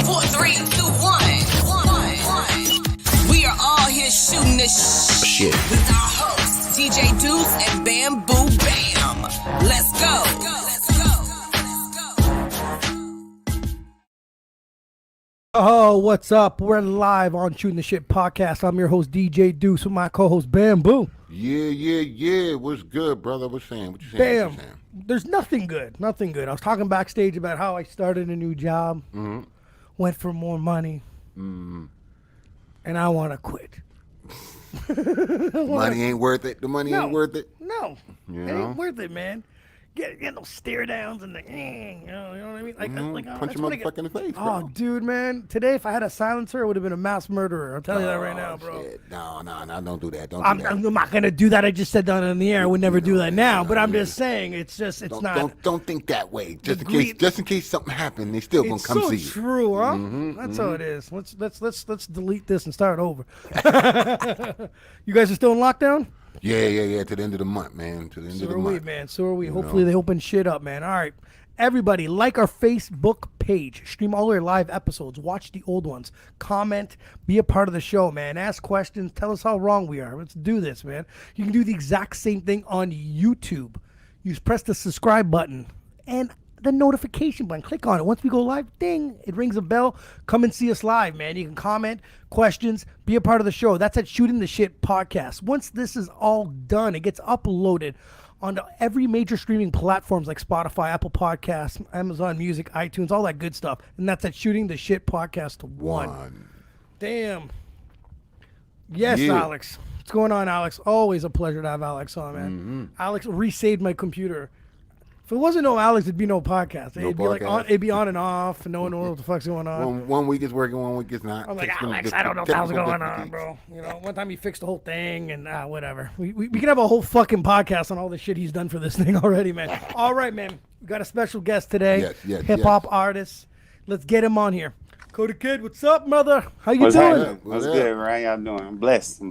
4, 3, 2, 1. We are all here shooting this shit with our hosts, DJ Duss and Bamboo Bam. Let's go. Oh, what's up? We're live on Shooting the Shit podcast. I'm your host, DJ Duss, with my co-host, Bamboo. Yeah. What's good, brother? What you saying? Bam. There's nothing good. I was talking backstage about how I started a new job, went for more money, and I want to quit. Money ain't worth it. The money ain't worth it. No, You it know? ain't worth it, man. Get those stare downs and the, you know what I mean? Punch your motherfucker in the face, bro. Oh, dude, man. Today, if I had a silencer, it would have been a mass murderer. I'll tell you that right now, bro. Shit. No, don't do that. I'm not going to do that. I just said that on the air. I would never do that now, but I'm just saying, it's not. Don't think that way. Just in case something happened, they still gonna come see you. It's so true, huh? That's how it is. Let's delete this and start over. You guys are still in lockdown? Yeah. To the end of the month, man. To the end of the month. So are we. Hopefully they open shit up, man. All right. Everybody, like our Facebook page. Stream all our live episodes. Watch the old ones. Comment. Be a part of the show, man. Ask questions. Tell us how wrong we are. Let's do this, man. You can do the exact same thing on YouTube. You just press the subscribe button and the notification button. Click on it. Once we go live, ding, it rings a bell. Come and see us live, man. You can comment, questions, be a part of the show. That's at Shooting the Shit podcast. Once this is all done, it gets uploaded onto every major streaming platforms like Spotify, Apple Podcasts, Amazon Music, iTunes, all that good stuff. And that's at Shooting the Shit podcast 1. Damn. Yes, yeah. Alex. What's going on, Alex? Always a pleasure to have Alex on, man. Alex resaved my computer. If it wasn't no Alex, it'd be no podcast. It'd be on and off, and no one knows what the fuck's going on. One week is working, 1 week is not. I'm like, Alex, I don't know what's going on, bro. You know, one time he fixed the whole thing, and whatever. We can have a whole fucking podcast on all the shit he's done for this thing already, man. All right, man. We got a special guest today. Yes. Hip-hop artist. Let's get him on here. Cody Kid, what's up, brother? How you doing? What's good, right? How y'all doing? I'm blessed.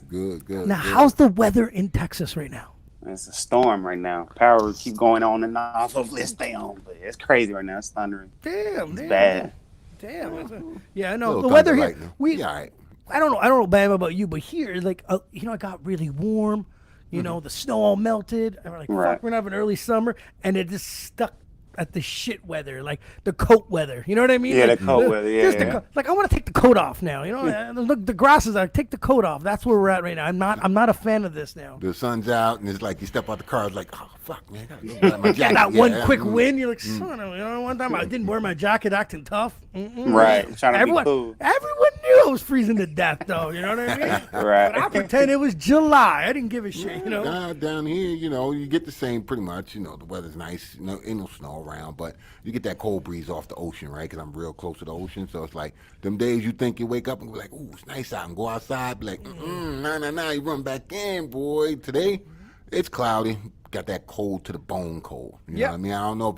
Good. Now, how's the weather in Texas right now? It's a storm right now. Power keep going on and off. Hopefully it stay on, but it's crazy right now. It's thundering. Damn. Bad. Damn. Yeah, I know. The weather here. All right. I don't know, Bam, about you, but here, like, it got really warm. You know, the snow all melted. And we're like, fuck, we're gonna have an early summer, and it just stuck at the shit weather, like the coat weather. You know what I mean? Yeah, like, the coat weather. Yeah. Like, I want to take the coat off now. You know, look, the grass is out. Take the coat off. That's where we're at right now. I'm not a fan of this now. The sun's out, and it's like you step out the car. It's like, oh fuck, man, I gotta go my jacket. That one quick wind, you're like, son of, one time I didn't wear my jacket, acting tough. Right, trying to be cool. Everyone knew I was freezing to death, though. You know what I mean? Right. But I pretend it was July. I didn't give a shit. You know. Down here, you get the same pretty much. The weather's nice. Ain't no snow around, but you get that cold breeze off the ocean, right? Because I'm real close to the ocean, so it's like them days you think you wake up and be like, ooh, it's nice out, and go outside, be like, nah, you run back in, boy. Today, it's cloudy. Got that cold to the bone cold. You know what I mean? I don't know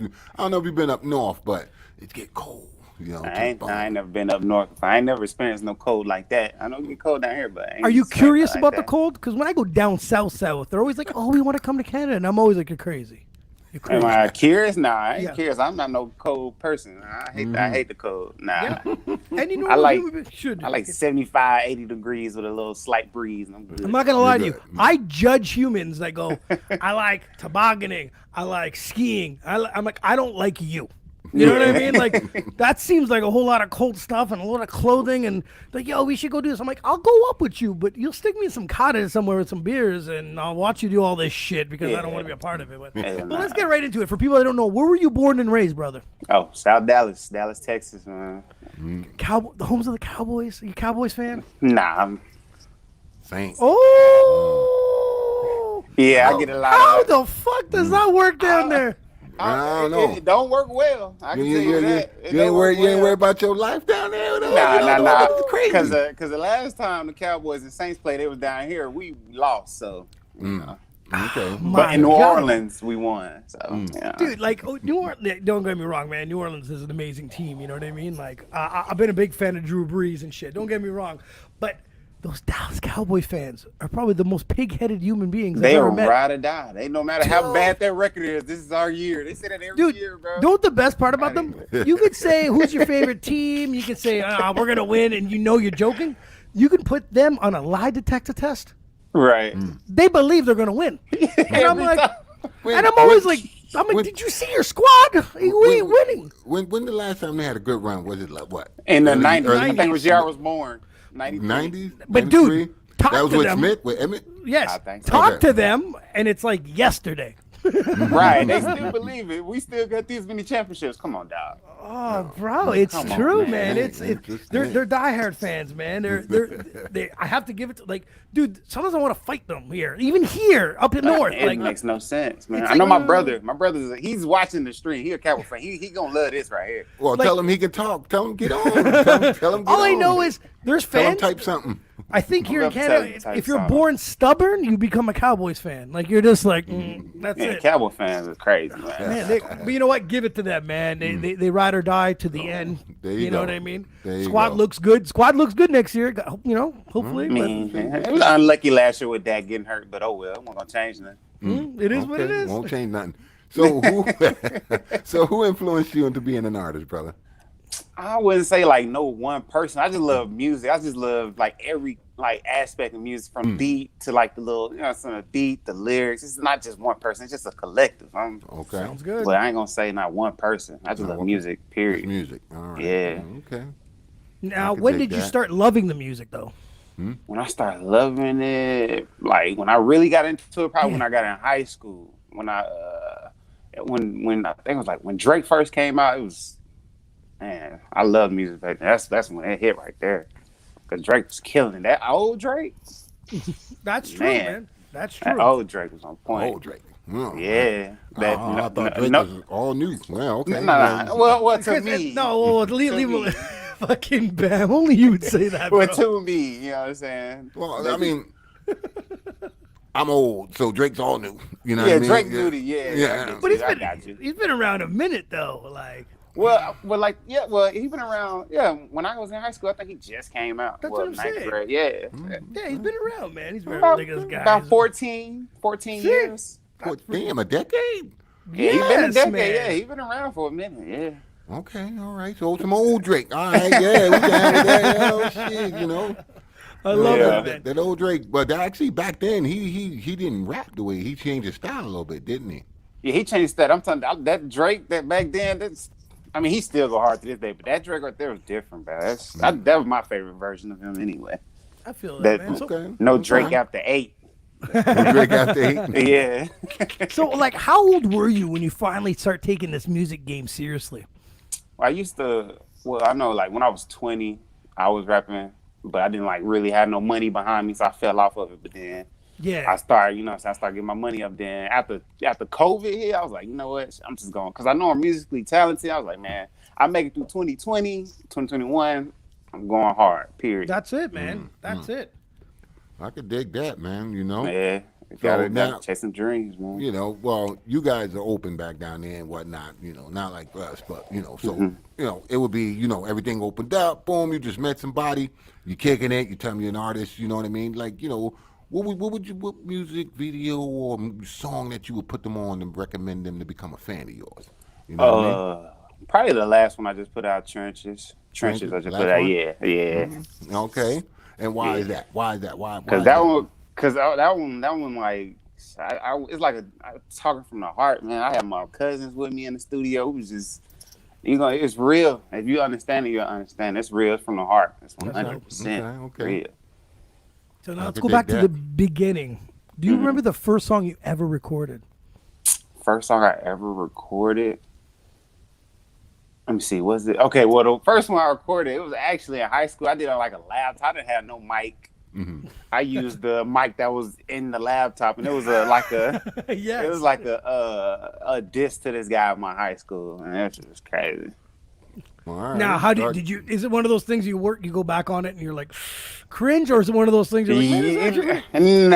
if you've been up north, but it get cold. I ain't never been up north. I ain't never experienced no cold like that. I don't get cold down here, but are you curious about the cold? Because when I go down south, they're always like, "Oh, we want to come to Canada," and I'm always like, "You're crazy." Am I curious? Nah, I ain't curious. I'm not no cold person. I hate the cold. Nah. Yeah. And you know I like 75, 80 degrees with a little slight breeze. I'm not gonna lie to you. I judge humans that go, I like tobogganing. I like skiing. I'm like, I don't like you. You know what I mean? Like, that seems like a whole lot of cold stuff and a lot of clothing and like, yo, we should go do this. I'm like, I'll go up with you, but you'll stick me in some cottage somewhere with some beers and I'll watch you do all this shit because I don't want to be a part of it. But let's get right into it. For people that don't know, where were you born and raised, brother? Oh, South Dallas, Texas, man. The homes of the Cowboys? Are you a Cowboys fan? Nah, I'm Saints. Oh! Yeah, I get a lot How of the fuck does that work down there? I don't know. It don't work well. I can tell you that. You ain't worried about your life down there? Nah. It's crazy. Because the last time the Cowboys and Saints played, they was down here. We lost, so. Okay. But in New Orleans, we won. So, yeah. Dude, like, New Orleans, don't get me wrong, man. New Orleans is an amazing team. You know what I mean? Like, I've been a big fan of Drew Brees and shit. Don't get me wrong. But those Dallas Cowboy fans are probably the most pig-headed human beings They I've ever are met. ride or die. They no matter how bad their record is, this is our year. They say that every year, bro. Know what the best part about them? You could say, who's your favorite team? You could say, we're going to win, and you know you're joking. You can put them on a lie detector test. Right. They believe they're going to win. And I'm like, When- I'm always when- like, when- did you see your squad? We ain't winning. When the last time they had a good run? Was it like what? In the Early- 90s, early I think it was year I was born. 93. 90s? But, dude, 93? talk that was to with them. Smith, with Emmett? Yes. I think so. Talk Okay. to them, and it's like yesterday. Right. They still believe it. We still got these many championships. Come on, dog. Oh, bro, it's Come on, true, man. man. They're diehard fans, man. They I have to give it to, like, dude. Sometimes I want to fight them here, even here up in north. It Like, makes no sense, man. it's I know like, my brother. My brother's he's watching the stream. He a Cowboy fan. He gonna love this right here. Well, Like- tell him he can talk. Tell him get on. Tell him get all I on. know is there's Tell him fans. type something. I think here in love to Canada, type if you're song. born stubborn, you become a Cowboys fan. Like you're just like, that's Yeah, it. Cowboy fans are crazy, man. Man, but you know what? Give it to them, man. They ride or die to the end. There you know go. what I mean? There you Squad go. looks good. Squad looks good next year. You know, hopefully. I mean, it was unlucky last year with Dak getting hurt, but oh well, I'm not gonna change that. But it is what it Okay, is. Won't change nothing. So who influenced you into being an artist, brother? I wouldn't say like no one person. I just love music. I just love like every like aspect of music from beat to like the little, some beat, the lyrics. It's not just one person. It's just a collective. Okay. Sounds good. But I ain't gonna say not one person. I just love music. Period. Music. All right. Yeah. Okay. Now, could when dig did you that. start loving the music, though? When I started loving it, like when I really got into it, probably when I got in high school. When I think it was like when Drake first came out, it was, man, I love music back then. That's when it hit right there. Cause Drake was killing it. That old Drake, That's true, Man. man. That's that true. old Drake was on point. Oh, Drake. Oh, Yeah. That, I thought Drake was all new. Well, okay. No. Well, to Chris, me. no, leave me. fucking Bam. Only you would say that, bro. Well, to me, you know what I'm saying? Well, I mean, I'm old, so Drake's all new. You know what Yeah, I mean? Drake Beauty, yeah. Yeah. But I got you. he's been around a minute, though. Like, Well, he's been around. Yeah, when I was in high school, I think he just came out. That's what I'm ninth saying. grade. Yeah. yeah, he's been around, man. He's been About, like this guy. about 14 years. What, damn, a decade? Yeah, he's been a Yes, decade. man. Yeah, he's been around for a minute. Yeah. Okay, all right. So some old Drake. All right, yeah, we can have that. Oh, shit, you know. I love Yeah. it, man. That old Drake. But actually, back then, he didn't rap the way. He changed his style a little bit, didn't he? Yeah, he changed that. I'm telling you, that Drake that back then, he still go hard to this day, but that Drake right there was different, man. That was my favorite version of him anyway. I feel that, That- man. So, Okay. No Drake after 8. No Drake after 8. Yeah. so, like, how old were you when you finally start taking this music game seriously? I used to, I know, like, when I was 20, I was rapping, but I didn't, like, really have no money behind me, so I fell off of it. But then Yeah. I started, so I started getting my money up. Then after COVID hit, I was like, you know what? I'm just going, because I know I'm musically talented. I was like, man, I make it through 2020, 2021, I'm going hard, period. That's it, man. That's it. I could dig that, man, you know. Yeah. Gotta now- chase some dreams, man. You know, well, you guys are open back down there and whatnot, not like us, but, so, it would be, everything opened up, boom, you just met somebody, you kicking it, you tell them you're an artist, you know what I mean? Like, what music video or song that you would put them on and recommend them to become a fan of yours? You know what I mean? Probably the last one I just put out, Trenches. Trenches I just Last put out, one? yeah. Okay. And why is that? Why is that? Why? Because that one, like, it's like talking from the heart, man. I had my cousins with me in the studio. It was just, it's real. If you understand it, you'll understand. It's real. It's from the heart. It's 100% Okay. real. So now I let's could go dig back to that. the beginning. Do you remember the first song you ever recorded? First song I ever recorded. Let me see. Was it okay? Well, the first one I recorded, it was actually in high school. I did it on like a laptop. I didn't have no mic. I used the mic that was in the laptop, and it was like a Yes. it was like a diss to this guy in my high school, and that was crazy. All right. Now, how did you? Is it one of those things you go back on it and you're like, cringe, or is it one of those things you're like, man, this is actually-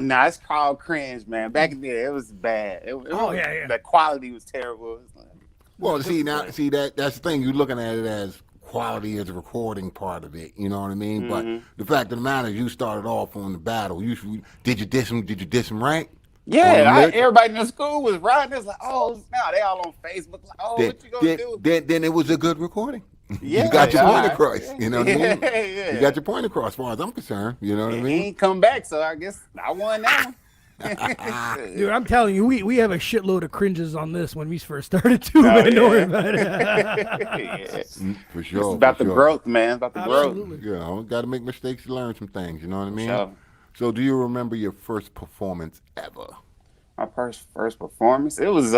Nah, it's called cringe, man. Back in there, it was bad. The quality was terrible. It was like, Well, that's the thing. You're looking at it as quality of the recording part of it. You know what I mean? But the fact of the matter is, you started off on the battle. Did you diss him? Did you diss him right? Yeah, everybody in the school was riding. It's like, oh, now they all on Facebook. Like, oh, what you gonna do? Then it was a good recording. Yeah, you got your point across. Yeah. You know what I mean? Yeah. You got your point across, as far as I'm concerned. You know what I mean? He ain't come back, so I guess I won that one. Dude, I'm telling you, we have a shitload of cringes on this when we first started too, man. Don't worry about it. For sure. It's about the growth, man. About the growth. Yeah, got to make mistakes to learn some things. You know what I mean? Sure. So, do you remember your first performance ever? My first performance, it was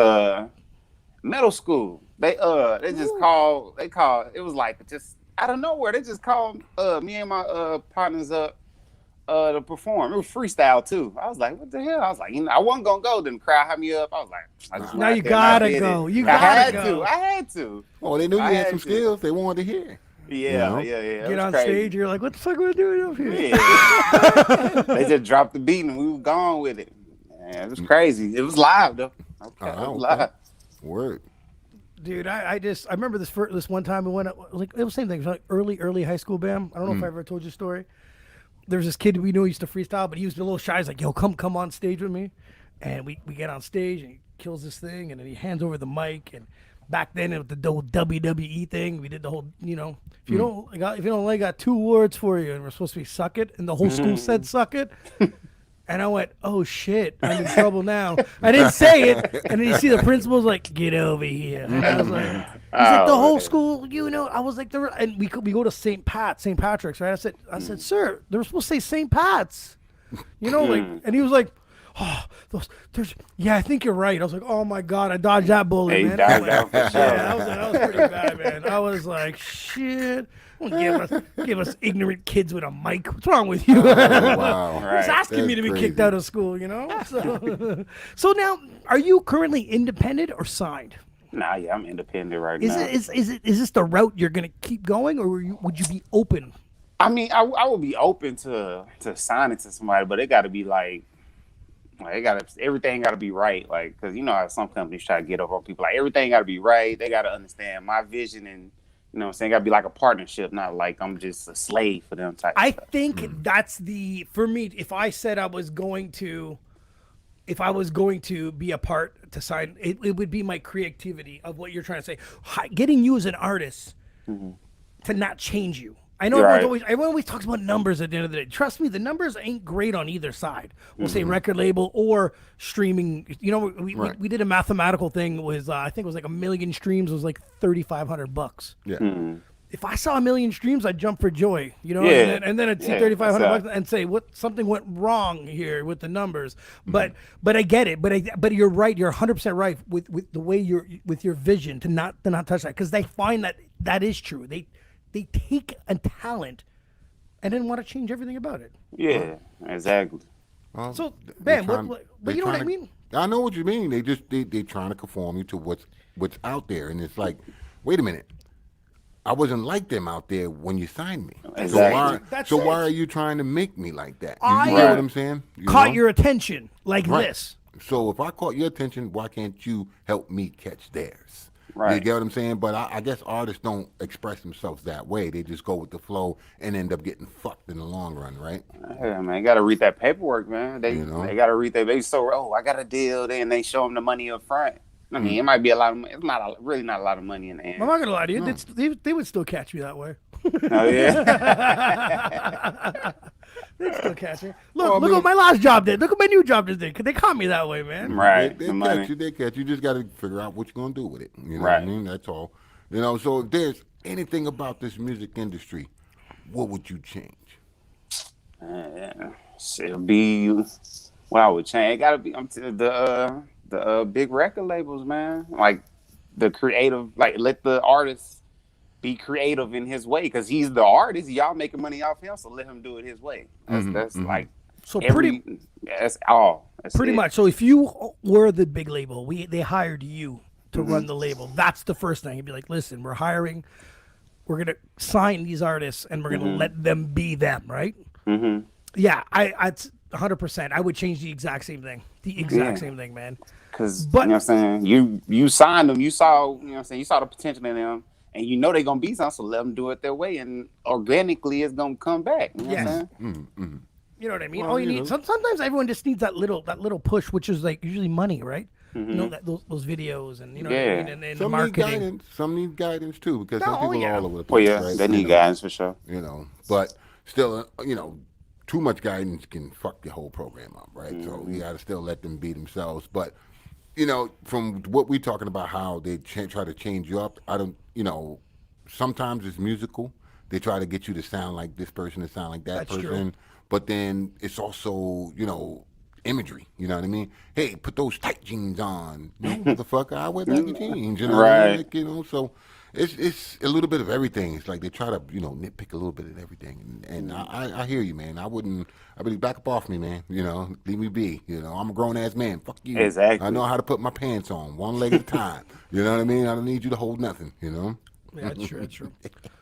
middle school. They just called. It was like just out of nowhere. They just called me and my partners up to perform. It was freestyle too. I was like, what the hell? I was like, I wasn't gonna go. Then the crowd had me up. I was like, now you gotta go. You gotta go. I had to. Oh, they knew you had some skills. They wanted to hear. Yeah. Get on stage. You're like, what the fuck are we doing up here? Yeah. They just dropped the beat and we were gone with it. Man, it was crazy. It was live though. Okay, it was live. Word. Dude, I remember this one time we went up, like it was the same thing. It was like early high school, Bam. I don't know if I ever told you a story. There was this kid we knew he used to freestyle, but he was a little shy. He's like, yo, come on stage with me. And we get on stage and he kills this thing and then he hands over the mic. And back then with the whole WWE thing, we did the whole, if you don't got 2 words for you and we're supposed to be suck it and the whole school said suck it. And I went, oh shit, I'm in trouble now. I didn't say it. And then you see the principal's like, get over here. And I was like, he's like, the whole school, I was like, and we go to St. Patrick's, right? I said, sir, they were supposed to say St. Pat's. And he was like, oh, I think you're right. I was like, oh my God, I dodged that bullet, man. That was pretty bad, man. I was like, shit. Give us ignorant kids with a mic. What's wrong with you? Wow. He's asking me to be kicked out of school, So now, are you currently independent or signed? Nah, yeah, I'm independent right now. Is this the route you're gonna keep going, or would you be open? I mean, I would be open to signing to somebody, but it got to be like everything got to be right, like because how some companies try to get over on people. Like everything got to be right. They got to understand my vision and. You know what I'm saying? Got to be like a partnership, not like I'm just a slave for them type. I think that's for me, if I said I was going to be a part to sign, it would be my creativity of what you're trying to say. Getting you as an artist to not change you. I know everyone always talks about numbers at the end of the day. Trust me, the numbers ain't great on either side. We'll say record label or streaming. We did a mathematical thing. Was I think it was like 1 million streams was like $3,500. Yeah. If I saw 1 million streams, I'd jump for joy. And then I'd see $3,500 and say something went wrong here with the numbers. But I get it. But you're right. You're 100% right with the way with your vision to not touch that, because they find that is true. They take a talent and then want to change everything about it. Yeah, exactly. So, man, but you know what I mean? I know what you mean. They trying to conform you to what's out there, and it's like, wait a minute, I wasn't like them out there when you signed me. Exactly. So why are you trying to make me like that? You know what I'm saying? Caught your attention like this. So if I caught your attention, why can't you help me catch theirs? Right. You get what I'm saying? But I guess artists don't express themselves that way. They just go with the flow and end up getting fucked in the long run, right? Yeah, man, you got to read that paperwork, man. They got to read that. They I got a deal. Then they show them the money up front. I mean, it might be a lot of money. It's really not a lot of money in the end. I'm not gonna lie to you. They would still catch me that way. Oh yeah. They'd still catch me. Look what my last job did. Look what my new job did. They caught me that way, man. Right. They catch you. They catch you. You just got to figure out what you're gonna do with it. You know what I mean? That's all. So if there's anything about this music industry, what would you change? It'll be what I would change. It gotta be the big record labels, man. Like the creative, like let the artist be creative in his way, because he's the artist. Y'all making money off him, so let him do it his way. That's like so that's all. That's pretty it. much. So if you were the big label, they hired you to run the label. That's the first thing. You'd be like, listen, we're hiring. We're gonna sign these artists, and we're gonna let them be them, right? Mm-hmm. Yeah, it's 100%. I would change the exact same thing. The exact same thing, man. Because you know what I'm saying, you signed them. You saw, you know what I'm saying, you saw the potential in them, and you know they're gonna be something, so let them do it their way, and organically it's gonna come back. You know what I'm saying? You know what I mean? Well, All you you need. know. Sometimes everyone just needs that little push, which is like usually money, right? You know that those videos and you know what I mean, and Some need marketing. guidance. Some need guidance too, because No, some oh, people yeah. are all over the Well, place, yeah, right? they You need know, guidance for sure. you know, but still, you know, too much guidance can fuck the whole program up, right? So you got to still let them be themselves. But you know, from what we're talking about, how they try to change you up, I don't, you know, sometimes it's musical. They try to get you to sound like this person, to sound like that That's true. person, but then it's also, you know, imagery. You know what I mean? Hey, put those tight jeans on. No, motherfucker, I wear baggy jeans. You know what I mean? Right. Like, you know, so it's a little bit of everything. It's like they try to, you know, nitpick a little bit of everything. And I hear you, man. I would back up off me, man. You know, leave me be. You know, I'm a grown ass man. Fuck you. Exactly. I know how to put my pants on one leg at a time. You know what I mean? I don't need you to hold nothing. You know. Yeah, that's true. That's true.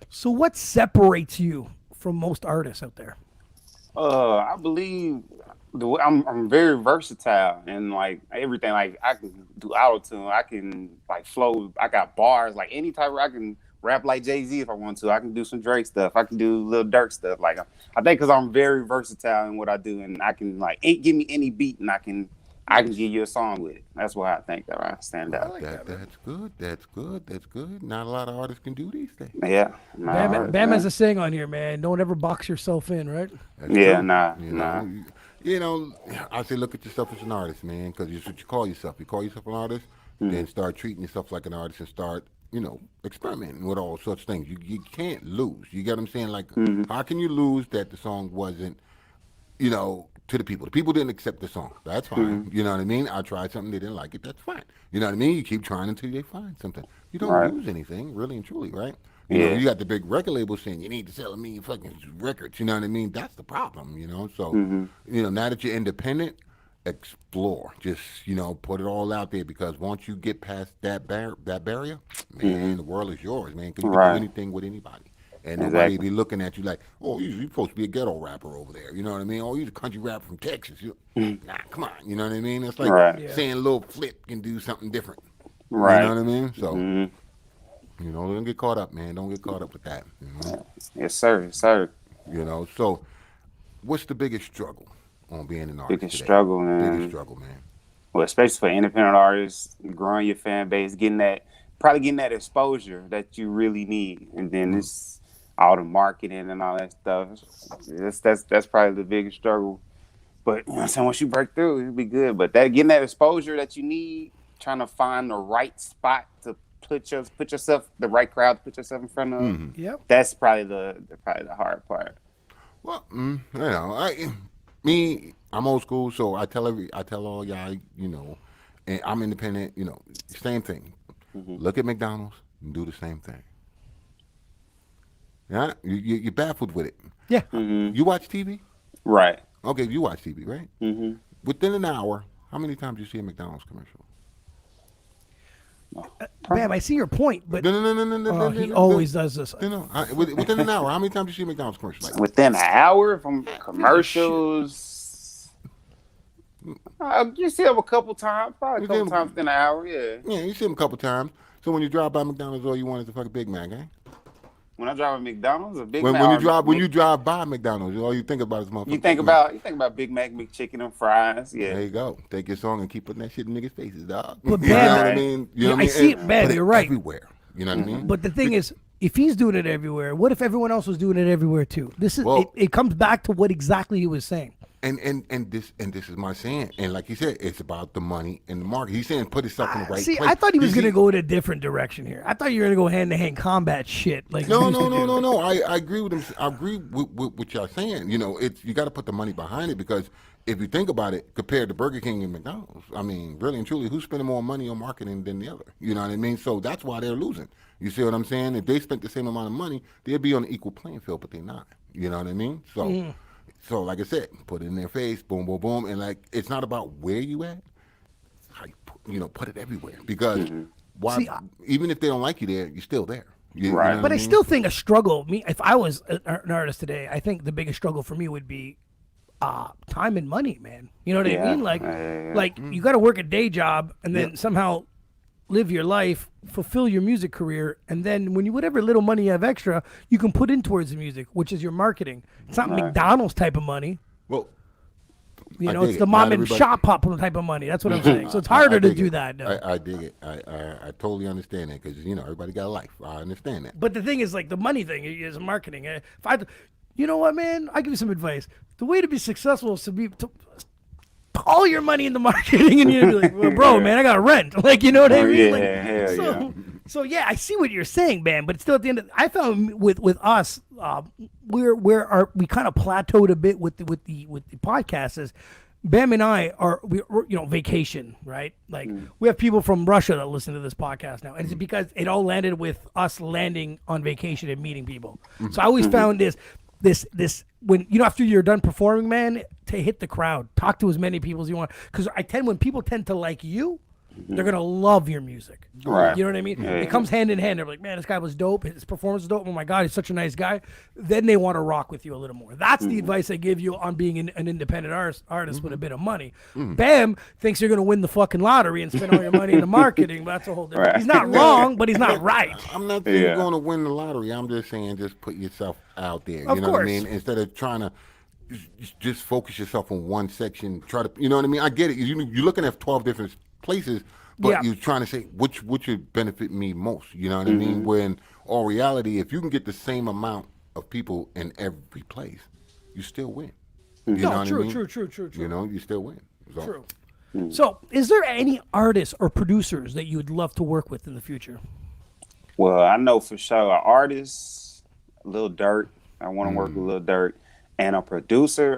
So, what separates you from most artists out there? I believe I'm very versatile and like everything. Like I can do auto tune, I can like flow. I got bars, like any type. I can rap like Jay-Z if I want to. I can do some Drake stuff. I can do Lil Durk stuff. Like I think because I'm very versatile in what I do, and I can like give me any beat, and I can give you a song with it. That's why I think that I stand out. That's good. That's good. That's good. Not a lot of artists can do these things. Yeah. Bam has a saying on here, man. Don't ever box yourself in, right? That's Yeah, true. nah, You nah. know, you know, I say look at yourself as an artist, man, because it's what you call yourself. You call yourself an artist, then start treating yourself like an artist and start, you know, experimenting with all such things. You can't lose. You get what I'm saying? Like, how can you lose that the song wasn't, you know, to the people? The people didn't accept the song. That's fine. You know what I mean? I tried something, they didn't like it. That's fine. You know what I mean? You keep trying until they find something. You don't Right. lose anything, really and truly, right? You know, Yeah. you got the big record label saying you need to sell a million fucking records. You know what I mean? That's the problem, you know? So, you know, now that you're independent, explore. Just, you know, put it all out there, because once you get past that barrier, man, the world is yours, man, because you can Right. do anything with anybody. And nobody Exactly. be looking at you like, oh, you're supposed to be a ghetto rapper over there. You know what I mean? Oh, you're a country rapper from Texas. Nah, come on. You know what I mean? It's like Right. Yeah. saying Lil Flip can do something different. Right. You know what I mean? So, you know, don't get caught up, man. Don't get caught up with that. You know? Yes, sir. Yes, sir. You know, so what's the biggest struggle on being an artist Biggest today? struggle, man. Biggest struggle, man. Well, especially for independent artists, growing your fan base, getting that exposure that you really need, and then it's all the marketing and all that stuff. That's probably the biggest struggle. But you know what I'm saying, once you break through, it'll be good. But getting that exposure that you need, trying to find the right spot to put yourself, the right crowd to put yourself in front of. Yep. That's probably the hard part. Well, you know, I'm old school, so I tell all y'all, you know, and I'm independent. You know, same thing. Look at McDonald's and do the same thing. Yeah, you're baffled with it. Yeah. You watch TV? Right. Okay, you watch TV, right? Within an hour, how many times do you see a McDonald's commercial? Bam, I see your point, but No. he always does this. Within an hour, how many times do you see a McDonald's commercial? Like, Within an hour from commercials, you see them a couple times, probably a couple times within an hour. Yeah. yeah, you see them a couple times. So when you drive by McDonald's, all you want is a fucking Big Mac, eh? When I drive a McDonald's, a Big When Mac. you drive by McDonald's, all you think about is motherfucker. You think about Big Mac, McChicken, and fries. Yeah. There you go. Take your song and keep putting that shit in niggas' faces, dog. But you know Bam, what I mean? You know what I I mean? see it, Bam, Put you're right. Everywhere. You know what I mean? But the thing is, if he's doing it everywhere, what if everyone else was doing it everywhere too? This is Well- it comes back to what exactly he was saying. And this is my saying. And like he said, it's about the money and the market. He's saying put himself in the right See, place. I thought he was You going to see- go in a different direction here. I thought you were going to go hand-to-hand combat shit. Like No. I agree with him. I agree with what y'all saying. You know, you got to put the money behind it, because if you think about it, compared to Burger King and McDonald's, I mean, really and truly, who's spending more money on marketing than the other? You know what I mean? So that's why they're losing. You see what I'm saying? If they spent the same amount of money, they'd be on an equal playing field, but they're not. You know what I mean? So, so like I said, put it in their face, boom, boom, boom, and like it's not about where you at, it's how you put it everywhere. Because why? See, Even if they don't like you there, you're still there. You Right. know what But I mean? still think a struggle. If I was an artist today, I think the biggest struggle for me would be time and money, man. You know what I Yeah. mean? Like, Yeah. like you got to work a day job and then somehow live your life, fulfill your music career, and then when you whatever little money you have extra, you can put in towards the music, which is your marketing. It's not McDonald's type of money. Well, you know, it's the mom and shop pop type of money. That's what I'm saying. So it's harder to do that. No. I dig it. I totally understand that because everybody got a life. I understand that. But the thing is, like the money thing is marketing. If you know what, man, I give you some advice. The way to be successful is to put all your money into marketing, and you'd be like, well, bro, man, I got rent. Like, you know what I mean? So yeah, I see what you're saying, man. But still, at the end, I found with us, we kind of plateaued a bit with the podcast. Is Bam and I we're vacation, right? Like we have people from Russia that listen to this podcast now, and it's because it all landed with us landing on vacation and meeting people. So I always found this when after you're done performing, man, to hit the crowd, talk to as many people as you want, because when people tend to like you, they're gonna love your music. Right. You know what I mean? It comes hand in hand. They're like, man, this guy was dope. His performance was dope. Oh my God, he's such a nice guy. Then they want to rock with you a little more. That's the advice I give you on being an independent artist with a bit of money. Bam thinks you're gonna win the fucking lottery and spend all your money in the marketing. But that's a whole different. Right. He's not wrong, but he's not right. I'm not saying you're going to win the lottery. I'm just saying just put yourself out there. Of You know course. what I mean? Instead of trying to just focus yourself on one section. Try to, you know what I mean? I get it. You're looking at 12 different places, but you're trying to say which would benefit me most. You know what I mean? When all reality, if you can get the same amount of people in every place, you still win. You know what I mean? True. You know, you still win. So. True. So, is there any artists or producers that you would love to work with in the future? Well, I know for sure an artist, Lil Durk. I want to work with Lil Durk. And a producer,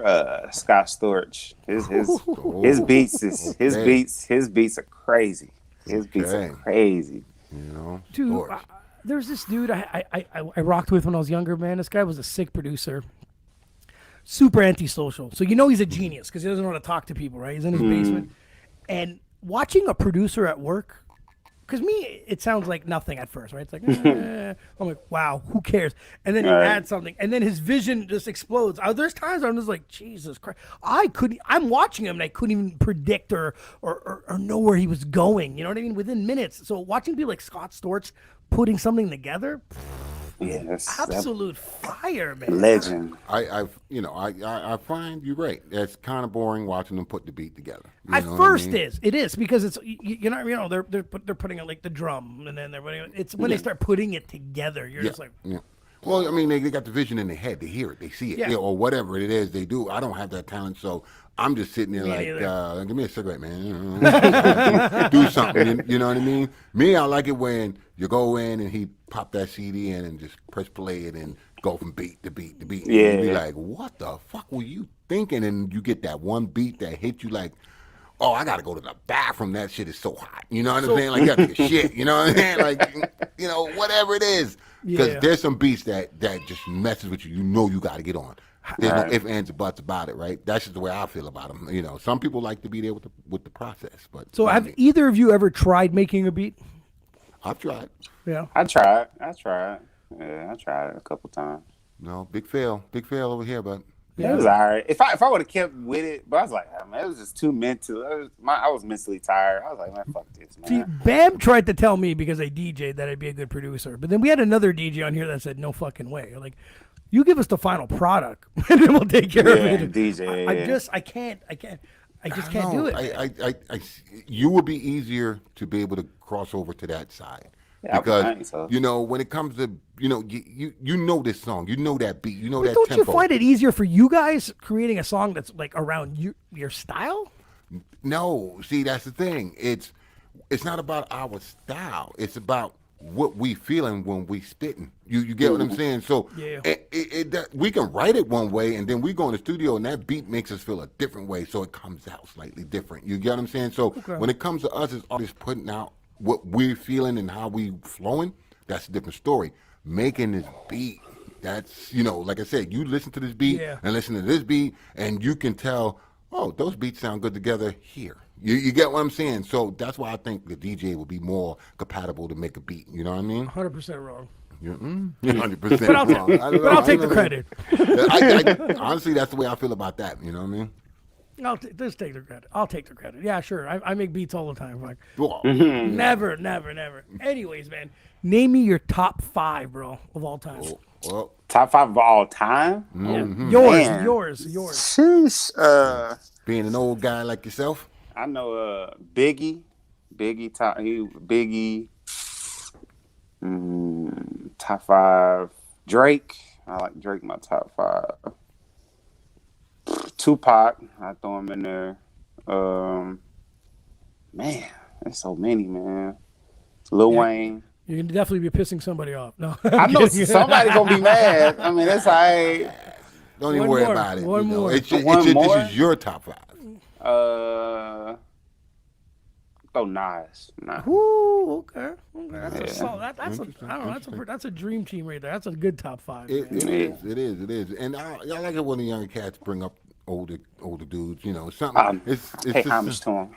Scott Storch. His beats are crazy. His beats are crazy. You know, Dude, there's this dude I rocked with when I was younger, man. This guy was a sick producer. Super antisocial. So he's a genius because he doesn't know how to talk to people, right? He's in his basement. And watching a producer at work, because me, it sounds like nothing at first, right? It's like, I'm like, wow, who cares? And then he adds something, and then his vision just explodes. There's times where I'm just like, Jesus Christ. I'm watching him, and I couldn't even predict or know where he was going. You know what I mean? Within minutes. So watching people like Scott Storch putting something together, Yes, absolute fire, man. Legend. I find you're right. It's kind of boring watching them put the beat together. At first, it is because it's they're putting it like the drum and then they're putting it. It's when they start putting it together, you're just like. Yeah. Well, I mean, they got the vision in their head. They hear it. They see it. Or whatever it is they do. I don't have that talent, so I'm just sitting there like, give me a cigarette, man. Do something. You know what I mean? Me, I like it when you go in and he pop that CD in and just press play it and go from beat to beat to beat. Yeah. And you be like, what the fuck were you thinking? And you get that one beat that hit you like, oh, I got to go to the bathroom. That shit is so hot. You know what I'm saying? Like, you got to take a shit. You know what I'm saying? Like, whatever it is. Because there's some beats that just messes with you. You know you got to get on. There's no ifs, ands, or buts about it, right? That's just the way I feel about them. Some people like to be there with the process. But So have either of you ever tried making a beat? I've tried. Yeah. I tried. Yeah, I tried it a couple times. No, big fail over here, but Yeah, it was all right. If I would have kept with it, but I was like, man, it was just too mental. I was mentally tired. I was like, man, fuck this, man. See, Bam tried to tell me because I DJ'd that I'd be a good producer, but then we had another DJ on here that said, no fucking way. Like, you give us the final product, and then we'll take care of it. DJ. I just can't do it. You would be easier to be able to cross over to that side. Yeah, Because so. when it comes to you know this song, you know that beat, you know But that don't tempo. you find it easier for you guys creating a song that's like around your style? No, see that's the thing. It's not about our style. It's about what we feeling when we spitting. You get what I'm saying? So Yeah. we can write it one way, and then we go in the studio, and that beat makes us feel a different way, so it comes out slightly different. You get what I'm saying? So when it comes to us as artists putting out what we're feeling and how we flowing, that's a different story. Making this beat, that's, like I said, you listen to this beat and listen to this beat, and you can tell, oh, those beats sound good together here. You get what I'm saying? So that's why I think the DJ will be more compatible to make a beat. You know what I mean? 100% wrong. You're 100% But I'll wrong. take the credit. Honestly, that's the way I feel about that. You know what I mean? Just take the credit. I'll take the credit. Yeah, sure. I make beats all the time. Like, Whoa. never. Anyways, man, name me your top 5, bro, of all time. Well, Top 5 of all time. Yeah. Man. Yours. Sheesh. being an old guy like yourself. I know Biggie. Biggie. Top 5. Drake. I like Drake. My top 5. Tupac. I throw him in there. Man, there's so many, man. Lil Wayne. You're gonna definitely be pissing somebody off. No, I know somebody's gonna be mad. I mean, that's all Don't even One worry more. about it. One more. This is your top 5. right. Oh, Nas. Ooh, okay. That's Yeah. a solid. That's a. I don't know. That's a dream team right there. That's a good top 5. It man. is. And I like it when the younger cats bring up older dudes. You know, something. It's Pay just homage to him.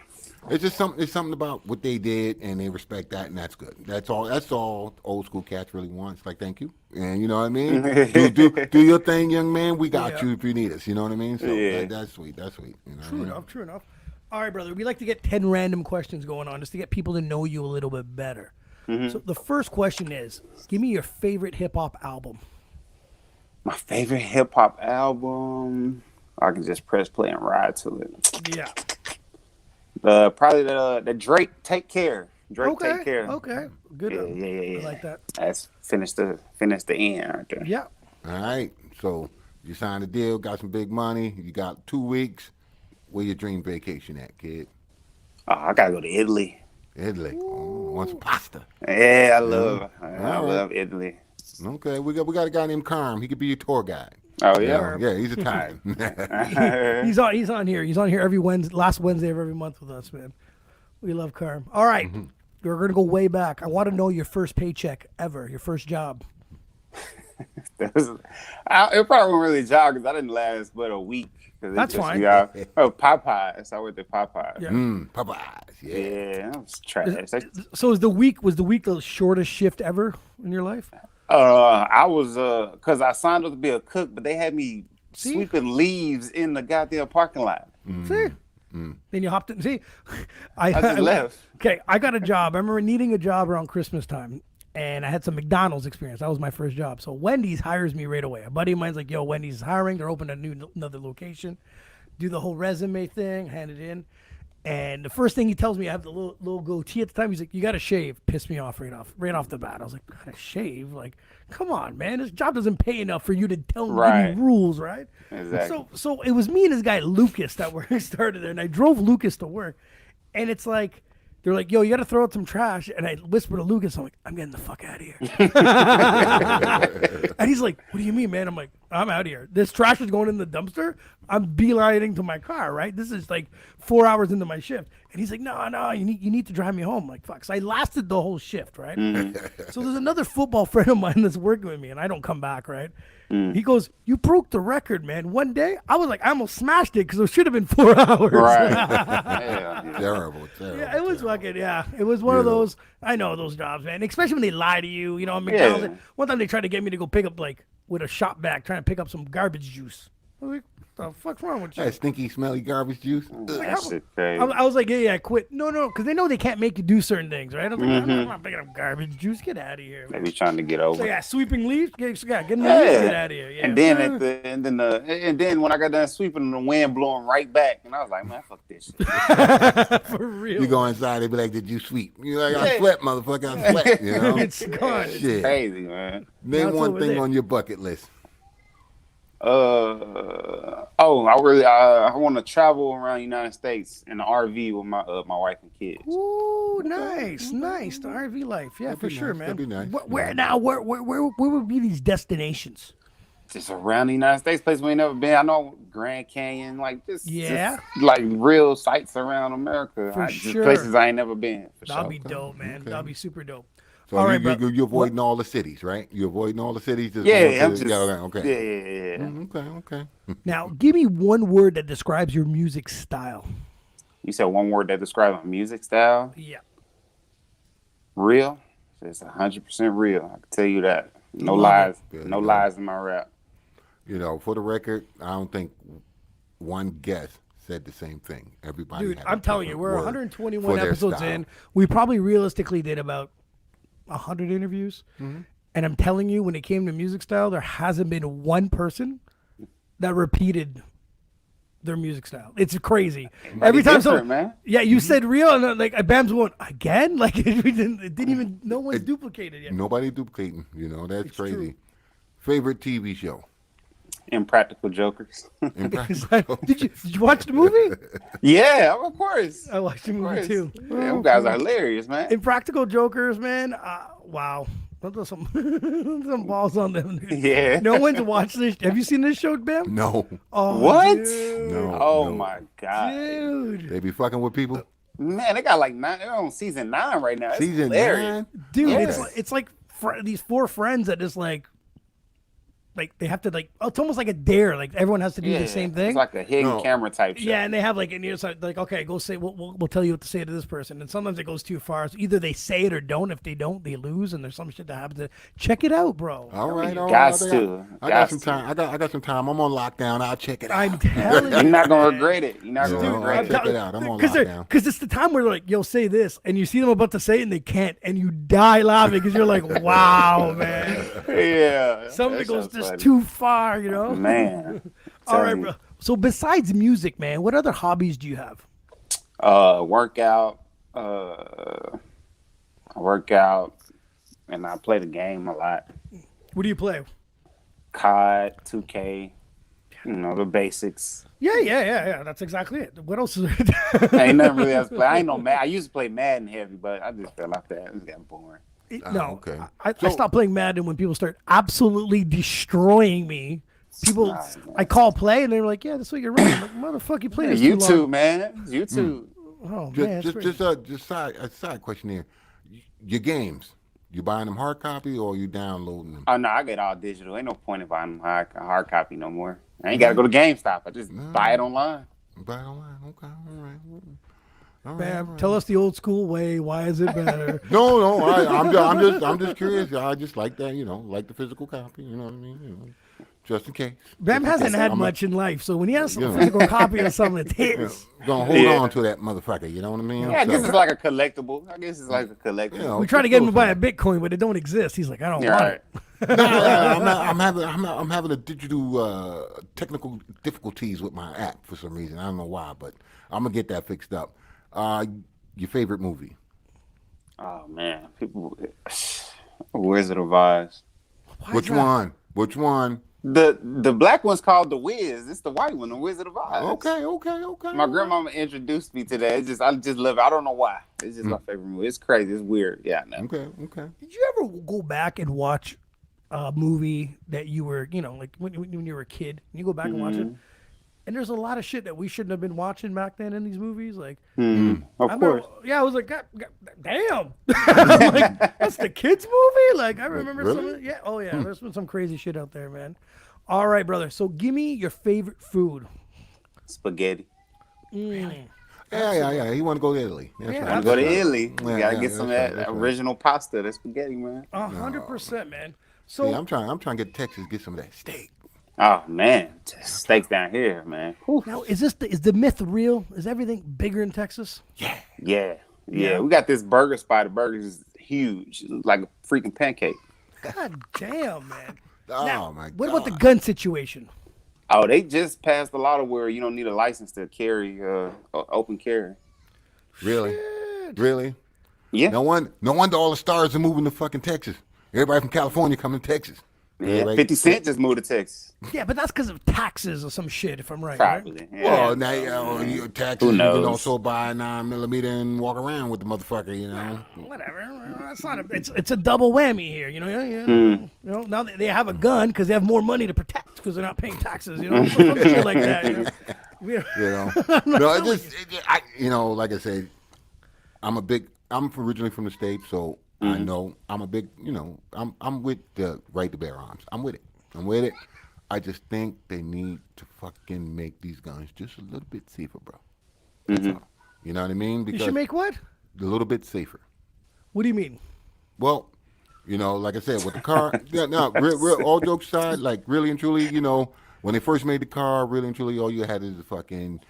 It's just something. It's something about what they did, and they respect that, and that's good. That's all old school cats really want. It's like, thank you, and you know what I mean. do your thing, young man. We got you if you need us. You know what I mean. So that's sweet. That's sweet. You know True enough. All right, brother. We like to get 10 random questions going on just to get people to know you a little bit better. So the first question is, give me your favorite hip hop album. My favorite hip hop album. I can just press play and ride to it. Yeah. Probably the Drake Take Care. Take Care. Okay. Good. Yeah. I like that. That's finish the end right there. Yeah. All right. So you signed a deal, got some big money. You got 2 weeks. Where your dream vacation at, kid? I gotta go to Italy. Italy. Oh, want some pasta? Yeah, I love Italy. Okay, we got a guy named Carm. He could be your tour guide. Oh yeah. Yeah, he's a time. He's on here. He's on here every last Wednesday of every month with us, man. We love Carm. All right. We're gonna go way back. I want to know your first paycheck ever, your first job. It probably wasn't really a job because I didn't last but a week. That's fine. Popeyes. I went to Popeyes. Yeah. Popeyes. Yeah. Yeah, that was trash. So was the week the shortest shift ever in your life? I was because I signed up to be a cook, but they had me sweeping leaves in the goddamn parking lot. See? Then you hopped in. See, I just left. Okay, I got a job. I remember needing a job around Christmas time, and I had some McDonald's experience. That was my first job. So Wendy's hires me right away. A buddy of mine's like, "Yo, Wendy's is hiring. They're opening another location." Do the whole resume thing, hand it in. And the first thing he tells me, I have the little goatee at the time. He's like, "You got to shave." Pissed me off right off the bat. I was like, "Gotta shave? Like, come on, man. This job doesn't pay enough for you to tell me any rules, right?" Exactly. So it was me and this guy Lucas that were started there, and I drove Lucas to work. And it's like, they're like, "Yo, you got to throw out some trash." And I whisper to Lucas, I'm like, "I'm getting the fuck out of here." And he's like, "What do you mean, man?" I'm like, "I'm out of here. This trash is going in the dumpster. I'm beelining to my car, right? This is like 4 hours into my shift." And he's like, no, you need to drive me home." I'm like, fuck. So I lasted the whole shift, right? So there's another football friend of mine that's working with me, and I don't come back, right? He goes, "You broke the record, man. One day," I was like, I almost smashed it because it should have been 4 hours. Right. Terrible. Yeah, it was fucking, it was one of those, I know those jobs, man, especially when they lie to you, McDonald's. Yeah. One time they tried to get me to go pick up, like, with a shop bag, trying to pick up some garbage juice. I was like, what the fuck's wrong with you? That stinky, smelly garbage juice. That shit crazy. I was like, yeah, quit. No, because they know they can't make you do certain things, right? I was like, I'm not picking up garbage juice. Get out of here. They be trying to get over. So yeah, sweeping leaves. Get in the leaves. Get out of here. Yeah. And then when I got done sweeping, the wind blowing right back, and I was like, man, fuck this shit. For real. You go inside, they be like, "Did you sweep?" You like, "I slept, motherfucker. I slept." You know, It's gone. Shit. Crazy, man. Name That's one over thing there. on your bucket list. I want to travel around the United States in the RV with my wife and kids. Ooh, nice. The RV life. Yeah, for sure, man. That'd be nice. Where would be these destinations? Just around the United States, place we ain't never been. I know Grand Canyon, like just like real sites around America. Just places I ain't never been. That'd be dope, man. That'd be super dope. So All right, you avoiding all the cities, right? You avoiding all the cities. Okay. Okay. Now, give me one word that describes your music style. You said one word that describes my music style? Yeah. Real. It's 100% real. I can tell you that. No lies. No lies in my rap. For the record, I don't think one guest said the same thing. Everybody, Dude, had a I'm telling you, different we're word 121 for their episodes style. in. We probably realistically did about 100 interviews. And I'm telling you, when it came to music style, there hasn't been one person that repeated their music style. It's crazy. Every time different, man. Yeah, you said real, and like Bam's going again. Like it didn't even. No one's duplicated yet. Nobody duplicating. You know, that's It's crazy. true. Favorite TV show? Impractical Jokers. Impractical. Did you watch the movie? Yeah, of course. I watched the movie too. Yeah, you guys are hilarious, man. Impractical Jokers, man. Wow. Those some some balls on them. Dude. Yeah. No one's watched this. Have you seen this show, Bam? No. Oh, What? dude. No. Oh no. my god, Dude. They be fucking with people. man! They got like 9. They're on season 9 right now. It's Season hilarious. 9. Dude, Yeah. it's like these 4 friends that just like they have to like it's almost like a dare. Like everyone has to do the same thing. It's like a hidden No. camera type show. Yeah, and they have like, and it's like, okay, go say, we'll tell you what to say to this person. And sometimes it goes too far. So either they say it or don't. If they don't, they lose, and there's some shit that happens. Check it out, bro. All right, all Gots right. to. I got some time. I got some time. I'm on lockdown. I'll check it out. I'm telling you. You're not gonna regret it. You're not Dude, gonna regret I'll it. check it out. I'm on Because lockdown. it's the time where they're like, yo, say this, and you see them about to say it, and they can't, and you die laughing because you're like, wow, man. Yeah. Something that goes show's just funny. too far, you know? Man. All right, Tell you. bro. So besides music, man, what other hobbies do you have? Workout. I work out, and I play the game a lot. What do you play? COD, 2K, you know, the basics. Yeah. That's exactly it. What else is there? Ain't nothing really else to play. I ain't no Madden. I used to play Madden heavy, but I just fell off that. It got boring. No, okay. I So- stopped playing Madden when people start absolutely destroying me. People, Nah, I call play and they're like, "Yeah, that's what you're running." I'm like, motherfucker, you playing this too YouTube, long. man. YouTube. Oh man, that's Just great. just a side question here. Your games, you buying them hard copy or you downloading them? Oh no, I get all digital. Ain't no point in buying hard copy no more. I ain't gotta go to GameStop. I just buy it online. Buy it online. Okay, all right. All right, Bam, all right. tell us the old school way. Why is it better? No, I'm just curious. I just like that, like the physical copy. You know what I mean? Just in case. Bam Just in hasn't case. had I'm much in life, so when he has some Yeah. physical copy of something, it's his. gonna hold Yeah. on to that motherfucker. You know what I mean? Yeah, I guess So, it's like a collectible. I guess it's like a collectible. you know, We try to get him to buy a something. Bitcoin, but it don't exist. He's like, I don't Yeah, want right. it. I'm having a digital technical difficulties with my app for some reason. I don't know why, but I'm gonna get that fixed up. Your favorite movie? Oh man, people. Wizard of Oz. Why Which is that? one? Which one? The black one's called The Wiz. It's the white one, The Wizard of Oz. Okay. My grandmama introduced me to that. I just love it. I don't know why. It's just my favorite movie. It's crazy. It's weird. Yeah, no. Okay. Did you ever go back and watch a movie that you were, like when you were a kid, and you go back and watch it, and there's a lot of shit that we shouldn't have been watching back then in these movies, like. Of I remember, course. yeah, I was like, God, damn. I'm like, that's the kids movie? Like, I remember some really? of it. Yeah, oh yeah, there's been some crazy shit out there, man. All right, brother. So give me your favorite food. Spaghetti. Yeah. He want to go to Italy. That's Yeah, right. Want to go to That's right. Italy? You Yeah, gotta yeah, get some of that's that right, that's right. original pasta. That spaghetti, man. 100%, man. So See, I'm trying to get to Texas, get some of that steak. Oh man, steaks down here, man. Whew. now, is the myth real? Is everything bigger in Texas? Yeah. We got this burger spot. The burger is huge, like a freaking pancake. God damn, man. Oh Now, my god. what about the gun situation? Oh, they just passed a law where you don't need a license to carry open carry. Really? Really? Yeah. No wonder all the stars are moving to fucking Texas. Everybody from California coming to Texas. Yeah, Everybody- 50 Cent just moved to Texas. Yeah, but that's because of taxes or some shit, if I'm right. Right? Probably. Yeah. Well, now you taxes. Who You can knows? also buy a 9mm and walk around with the motherfucker. You know. Whatever. That's not it's a double whammy here, You know, now they have a gun because they have more money to protect because they're not paying taxes. Some shit like that. You know. No, like I said, I'm originally from the States, so I know I'm a big. I'm with the right to bear arms. I'm with it. I just think they need to fucking make these guns just a little bit safer, bro. That's all. You know what I mean? You Because should make what? a little bit safer. What do you mean? Well, like I said, with the car, real, all jokes aside, like really and truly, when they first made the car, really and truly, all you had is the fucking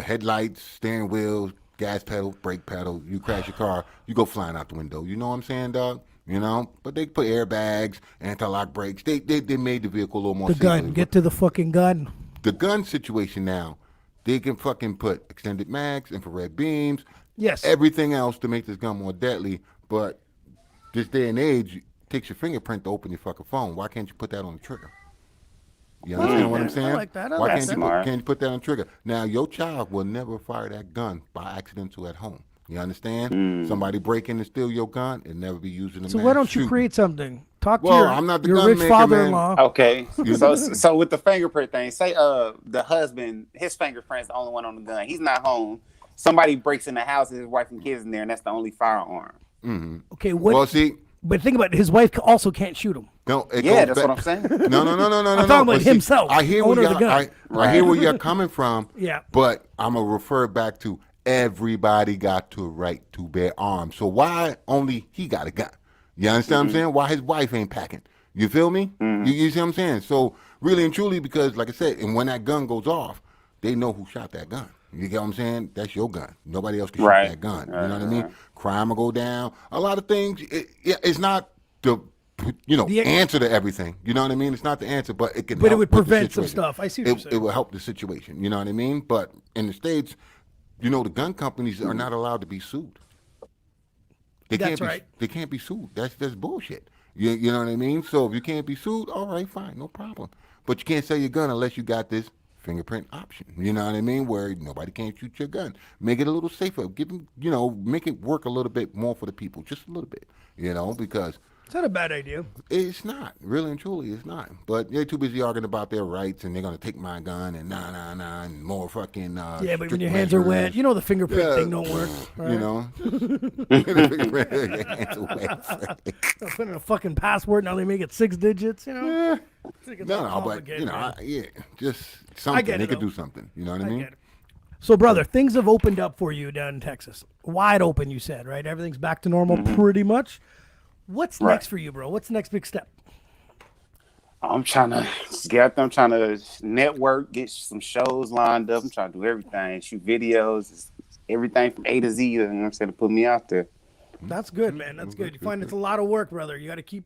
headlights, steering wheel, gas pedal, brake pedal. You crash your car, you go flying out the window. You know what I'm saying, dog? You know, but they put airbags, anti-lock brakes. They made the vehicle a little more The safer. gun. Get to the fucking gun. The gun situation now, they can fucking put extended mags, infrared beams, Yes. everything else to make this gun more deadly. But this day and age, it takes your fingerprint to open your fucking phone. Why can't you put that on the trigger? You understand what I'm saying? I like that. Why like can't that. can't you put that on the trigger? Now, your child will never fire that gun by accidental at home. You understand? Somebody break in and steal your gun and never be using a So mass why don't you shooting. create something? Talk to I'm not the your gun rich maker, father-in-law. Okay, so with the fingerprint thing, say the husband, his fingerprint's the only one on the gun. He's not home. Somebody breaks in the house, his wife and kids in there, and that's the only firearm. Mm-hmm. Okay, what? Well, see, but think about it. His wife also can't shoot him. no, it Yeah, goes that's back. what I'm saying. No. I'm talking about himself, I hear where owner of the y'all, gun. I hear where you're coming from. Yeah. But I'm gonna refer back to everybody got the right to bear arms. So why only he got a gun? You understand what I'm saying? Why his wife ain't packing? You feel me? You see what I'm saying? So really and truly, because like I said, and when that gun goes off, they know who shot that gun. You get what I'm saying? That's your gun. Nobody else can shoot that gun. You know what I mean? Crime will go down. A lot of things. It's not the answer to everything. You know what I mean? It's not the answer, but it can. But it help would with the prevent some situation. stuff. I see what you're saying. It will help the situation. You know what I mean? But in the States, the gun companies are not allowed to be sued. That's right. They can't be sued. That's bullshit. You know what I mean? So if you can't be sued, all right, fine, no problem. But you can't sell your gun unless you got this fingerprint option. You know what I mean? Where nobody can shoot your gun. Make it a little safer. Give them, make it work a little bit more for the people, just a little bit. Because It's not a bad idea. it's not. Really and truly, it's not. But they're too busy arguing about their rights, and they're going to take my gun, and and more fucking Yeah, but when strict your hands are wet, measures. the fingerprint thing don't work. Right? Your hands are wet. Put in a fucking password, now they make it 6 digits, Yeah. It's No, but complicated, man. just something. get it, They could though. do something. You know what I I mean? get it. So, brother, things have opened up for you down in Texas. Wide open, you said, right? Everything's back to normal pretty much. What's next for you, bro? What's the next big step? I'm trying to I'm trying to network, get some shows lined up. I'm trying to do everything, shoot videos, everything from A to Z. You know what I'm saying, to put me out there. That's good, man. That's good. You find it's a lot of work, brother. You got to keep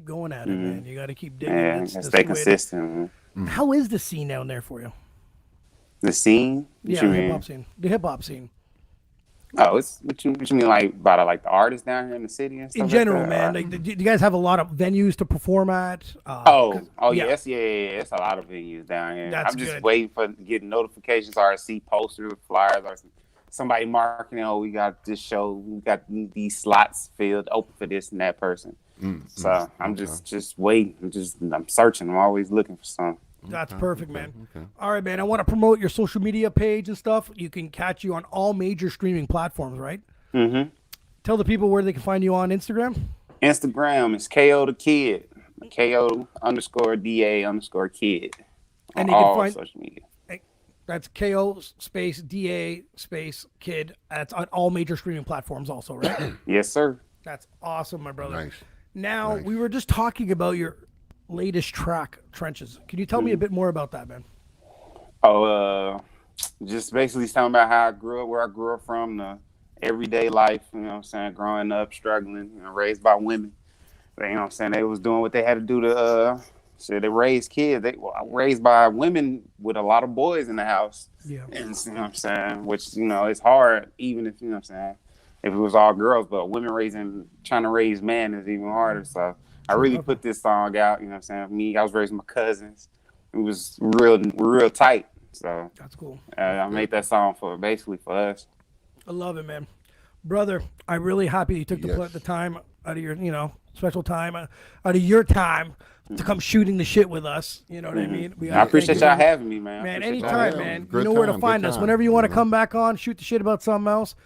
going at it, man. You got to keep digging. Yeah, That's stay the way consistent. Man. How is the scene down there for you? The scene? What Yeah, you the mean? hip hop scene. The hip hop scene. Oh, it's what you mean, like about like the artists down here in the city and stuff. In general, like man. that? Like, do you guys have a lot of venues to perform at? Yeah, it's a lot of venues down here. That's I'm just good. waiting for getting notifications or see posters, flyers, or somebody marketing. Oh, we got this show. We got these slots filled open for this and that person. So I'm just waiting. I'm searching. I'm always looking for something. That's perfect, man. Okay. All right, man. I want to promote your social media page and stuff. You can catch you on all major streaming platforms, right? Mm-hmm. Tell the people where they can find you on Instagram. Instagram is KO the Kid. KO_DA_kid. And on you can all find social media. That's KO space DA space kid. That's on all major streaming platforms also, right? Yes, sir. That's awesome, my brother. Nice. Now, we were just talking about your latest track, Trenches. Can you tell me a bit more about that, man? Just basically talking about how I grew up, where I grew up from, the everyday life, you know what I'm saying, growing up, struggling, raised by women. You know what I'm saying, they was doing what they had to do to, they raised kids. They were raised by women with a lot of boys in the house. Yeah. And, you know what I'm saying, which, it's hard, even if, you know what I'm saying, if it was all girls, but women trying to raise men is even harder, so. I really put this song out, you know what I'm saying? Me, I was raised with my cousins. It was real tight. So that's cool. I made that song basically for us. I love it, man. Brother, I'm really happy you took the time out of your, special time, out of your time to come shooting the shit with us. You know what I mean? I appreciate y'all having me, man. Man, anytime, man. Good You know where to time, find good us. time, Whenever you want to come back on, shoot the shit about something else.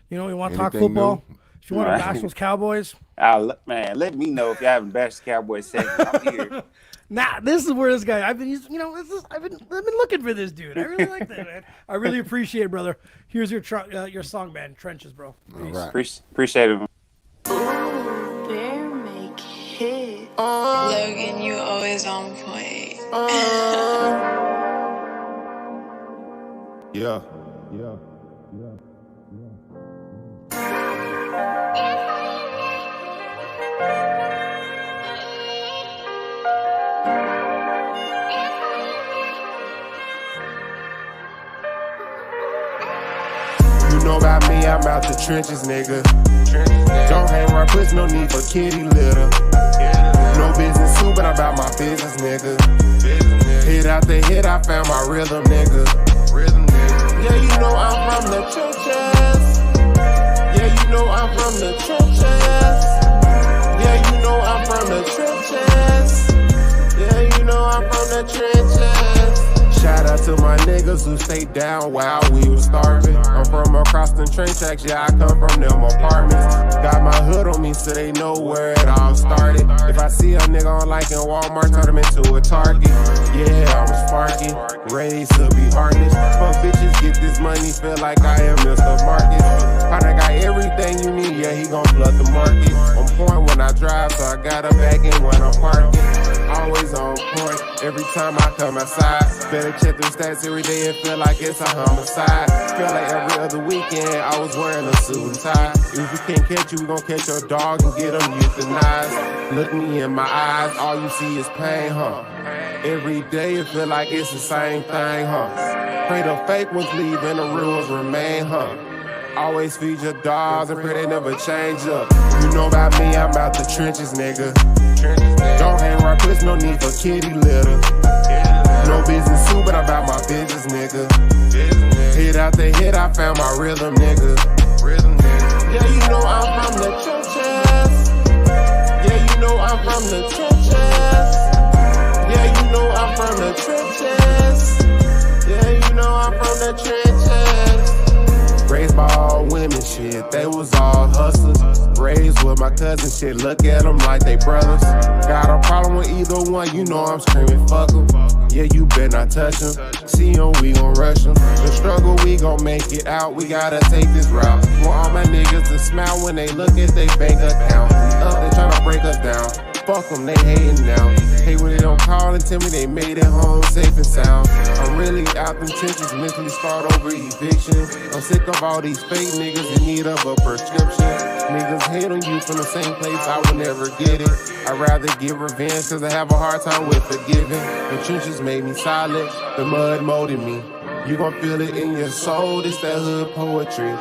You want to talk Anything football. new? If you want to bash those Cowboys. Man, let me know if you haven't bashed the Cowboys segment. I'm here. Nah, this is where this guy. I've been looking for this dude. I really like that, man. I really appreciate it, brother. Here's your song, man. Trenches, bro. All right. Appreciate it. Bear make hit. Logan, you always on point. Yeah. You know about me, I'm out the trenches, nigga. Don't hang around puss, no need for kitty litter. No business too, but I'm about my business, nigga. Hit out the hit, I found my rhythm, nigga. Yeah, you know I'm from the trenches. Yeah, you know I'm from the trenches. Yeah, you know I'm from the trenches. Yeah, you know I'm from the trenches. Shout out to my niggas who stayed down while we was starving. I'm from across the train tracks, yeah, I come from them apartments. Got my hood on me so they know where it all started. If I see a nigga on like in Walmart, turn him into a target. Yeah, I'm sparking, raised to be heartless. Fuck bitches, get this money, feel like I am Mr. Market. Partner got everything you need, yeah, he gon' flood the market. On point when I drive, so I got a back in when I'm parking. Always on point, every time I come outside. Better check them stats every day and feel like it's a homicide. Feel like every other weekend I was wearing a suit and tie. If we can't catch you, we gon' catch your dog and get him euthanized. Look me in my eyes, all you see is pain, huh? Every day it feel like it's the same thing, huh? Pray the fake ones leave and the real ones remain, huh? Always feed your dogs and pray they never change up. You know about me, I'm out the trenches, nigga. Don't hang around puss, no need for kitty litter. No business too, but I'm about my business, nigga. Hit out the hit, I found my rhythm, nigga. Yeah, you know I'm from the trenches. Yeah, you know I'm from the trenches. Yeah, you know I'm from the trenches. Yeah, you know I'm from the trenches. Raised by all women, shit, they was all hustlers. Raised with my cousin, shit, look at them like they brothers. Got a problem with either one, you know I'm screaming, fuck them. Yeah, you better not touch them. See them, we gon' rush them. The struggle, we gon' make it out, we gotta take this route. Want all my niggas to smile when they look at they bank account. They tryna break us down. Fuck them, they hating now. Hate when they don't call and tell me they made it home safe and sound. I'm really out them trenches, mentally scarred over eviction. I'm sick of all these fake niggas in need of a prescription. Niggas hate on you from the same place, I would never get it. I'd rather get revenge cause I have a hard time with forgiving. The trenches made me solid, the mud molded me. You gon' feel it in your soul, this that hood poetry.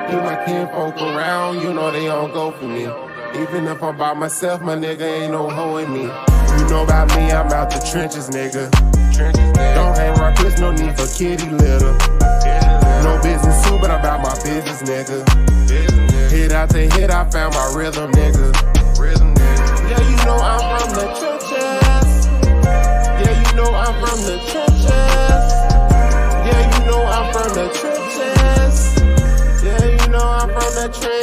Keep my kinfolk around, you know they don't go for me. Even if I'm by myself, my nigga ain't no hoe in me. You know about me, I'm out the trenches, nigga. Don't hang around puss, no need for kitty litter. No business too, but I'm about my business, nigga. Hit out the hit, I found my rhythm, nigga. Yeah, you know I'm from the trenches. Yeah, you know I'm from the trenches. Yeah, you know I'm from the trenches. Yeah, you know I'm from the trenches.